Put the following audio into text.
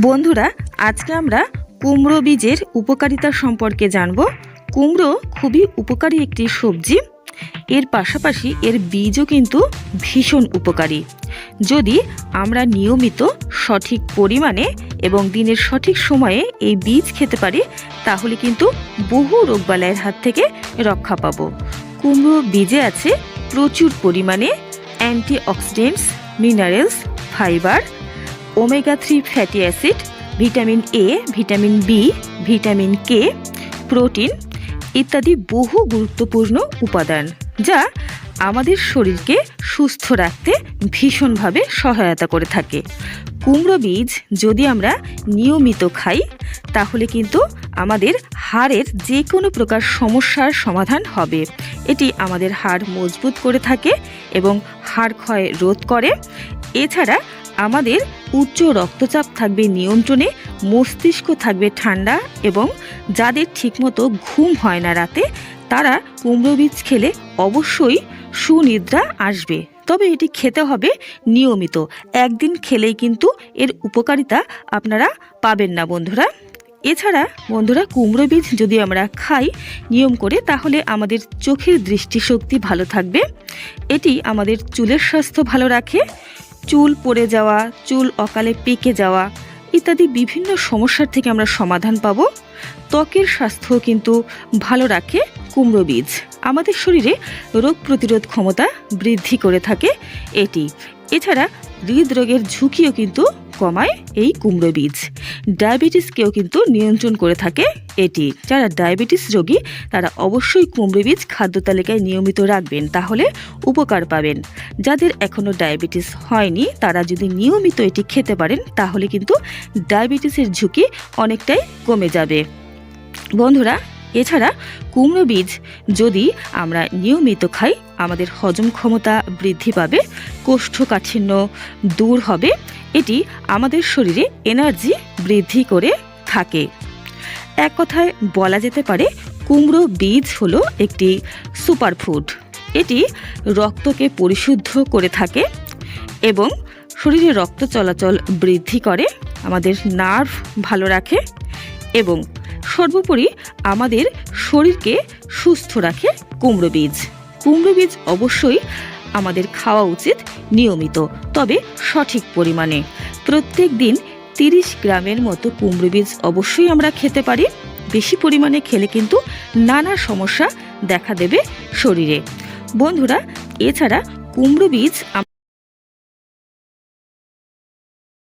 বন্ধুরা, আজকে আমরা কুমড়ো বীজের উপকারিতা সম্পর্কে জানব। কুমড়ো খুবই উপকারী একটি সবজি। এর পাশাপাশি এর বীজও কিন্তু ভীষণ উপকারী। যদি আমরা নিয়মিত সঠিক পরিমাণে এবং দিনের সঠিক সময়ে এই বীজ খেতে পারি, তাহলে কিন্তু বহু রোগবালাইয়ের হাত থেকে রক্ষা পাব। কুমড়ো বীজে আছে প্রচুর পরিমাণে antioxidants, minerals, fiber, omega 3 fatty acid, vitamin A, vitamin B, vitamin K, protein ইত্যাদি বহু গুরুত্বপূর্ণ উপাদান, যা আমাদের শরীরকে সুস্থ রাখতে ভীষণভাবে সহায়তা করে থাকে। কুমড়ো বীজ যদি আমরা নিয়মিত খাই, তাহলে কিন্তু আমাদের হাড়ের যে কোনো প্রকার সমস্যার সমাধান হবে। এটি আমাদের হাড় মজবুত করে থাকে এবং হাড় ক্ষয় রোধ করে। এছাড়া আমাদের উচ্চ রক্তচাপ থাকবে নিয়ন্ত্রণে, মস্তিষ্ক থাকবে ঠান্ডা, এবং যাদের ঠিকমতো ঘুম হয় না রাতে, তারা কুমড়ো বীজ খেলে অবশ্যই সুনিদ্রা আসবে। তবে এটি খেতে হবে নিয়মিত। একদিন খেলেই কিন্তু এর উপকারিতা আপনারা পাবেন না বন্ধুরা। এছাড়া বন্ধুরা, কুমড়ো বীজ যদি আমরা খাই নিয়ম করে, তাহলে আমাদের চোখের দৃষ্টিশক্তি ভালো থাকবে। এটি আমাদের চুলের স্বাস্থ্য ভালো রাখে। চুল পড়ে যাওয়া, চুল অকালে পেকে যাওয়া ইত্যাদি বিভিন্ন সমস্যার থেকে আমরা সমাধান পাব। ত্বকের স্বাস্থ্য কিন্তু ভালো রাখে কুমড়ো বীজ। আমাদের শরীরে রোগ প্রতিরোধ ক্ষমতা বৃদ্ধি করে থাকে এটি। এছাড়া হৃদরোগের ঝুঁকিও কিন্তু কমায় এই কুমড়ো বীজ। ডায়াবেটিসকেও কিন্তু নিয়ন্ত্রণ করে থাকে এটি। যারা ডায়াবেটিস রোগী, তারা অবশ্যই কুমড়ো বীজ খাদ্য তালিকায় নিয়মিত রাখবেন, তাহলে উপকার পাবেন। যাদের এখনও ডায়াবেটিস হয়নি, তারা যদি নিয়মিত এটি খেতে পারেন, তাহলে কিন্তু ডায়াবেটিসের ঝুঁকি অনেকটাই কমে যাবে বন্ধুরা। এছাড়া কুমড়ো বীজ যদি আমরা নিয়মিত খাই, আমাদের হজম ক্ষমতা বৃদ্ধি পাবে, কোষ্ঠকাঠিন্য দূর হবে। এটি আমাদের শরীরে এনার্জি বৃদ্ধি করে থাকে। এক কথায় বলা যেতে পারে, কুমড়ো বীজ হলো একটি সুপারফুড। এটি রক্তকে পরিশুদ্ধ করে থাকে এবং শরীরে রক্ত চলাচল বৃদ্ধি করে, আমাদের নার্ভ ভালো রাখে এবং সর্বোপরি আমাদের শরীরকে সুস্থ রাখে কুমড়ো বীজ। কুমড়ো বীজ অবশ্যই আমাদের খাওয়া উচিত নিয়মিত, তবে সঠিক পরিমাণে। প্রত্যেক দিন 30 গ্রামের মতো কুমড়ো বীজ অবশ্যই আমরা খেতে পারি। বেশি পরিমাণে খেলে কিন্তু নানা সমস্যা দেখা দেবে শরীরে বন্ধুরা। এছাড়া কুমড়ো বীজ